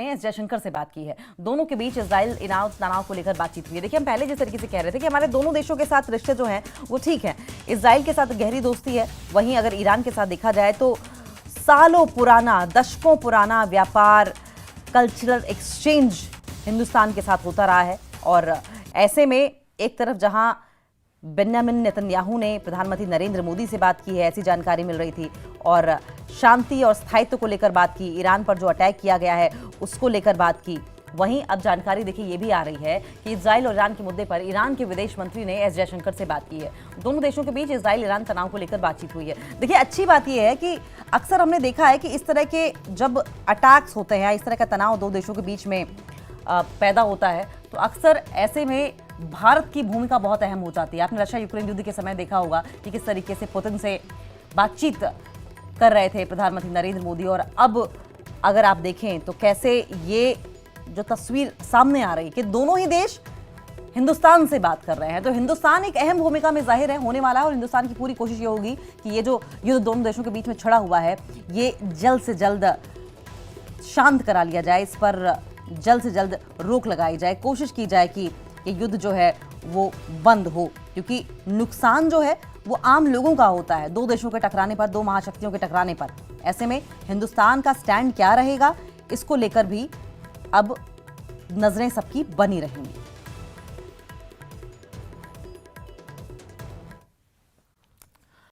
ने एस जयशंकर से बात की है। दोनों के बीच इजराइल ईरान तनाव को लेकर बातचीत हुई है। देखिए, हम पहले जिस तरीके से कह रहे थे कि हमारे दोनों देशों के साथ रिश्ते जो हैं वो ठीक हैं, इजराइल के साथ गहरी दोस्ती है। वहीं अगर ईरान के साथ देखा जाए तो सालों पुराना, दशकों पुराना व्यापार, कल्चरल एक्सचेंज हिंदुस्तान के साथ होता रहा है। और ऐसे में एक तरफ जहां बेन्यामिन नेतन्याहू ने प्रधानमंत्री नरेंद्र मोदी से बात की है, ऐसी जानकारी मिल रही थी, और शांति और स्थायित्व को लेकर बात की, ईरान पर जो अटैक किया गया है उसको लेकर बात की। वहीं अब जानकारी देखिए ये भी आ रही है कि इजराइल और ईरान के मुद्दे पर ईरान के विदेश मंत्री ने एस जयशंकर से बात की है। दोनों देशों के बीच इजराइल ईरान तनाव को लेकर बातचीत हुई है। देखिए, अच्छी बात यह है कि अक्सर हमने देखा है कि इस तरह के जब अटैक्स होते हैं, इस तरह का तनाव दो देशों के बीच में पैदा होता है, तो अक्सर ऐसे में भारत की भूमिका बहुत अहम हो जाती है। आपने रशिया यूक्रेन युद्ध के समय देखा होगा कि किस तरीके से पुतिन से बातचीत कर रहे थे प्रधानमंत्री नरेंद्र मोदी, और अब अगर आप देखें तो कैसे ये जो तस्वीर सामने आ रही कि दोनों ही देश हिंदुस्तान से बात कर रहे हैं, तो हिंदुस्तान एक अहम भूमिका में जाहिर है होने वाला है। और हिंदुस्तान की पूरी कोशिश ये होगी कि ये जो युद्ध दोनों देशों के बीच में छिड़ा हुआ है, ये जल्द से जल्द शांत करा लिया जाए, इस पर जल्द से जल्द रोक लगाई जाए, कोशिश की जाए कि ये युद्ध जो है वो बंद हो, क्योंकि नुकसान जो है वो आम लोगों का होता है दो देशों के टकराने पर, दो महाशक्तियों के टकराने पर। ऐसे में हिंदुस्तान का स्टैंड क्या रहेगा, इसको लेकर भी अब नजरें सबकी बनी रहेंगी।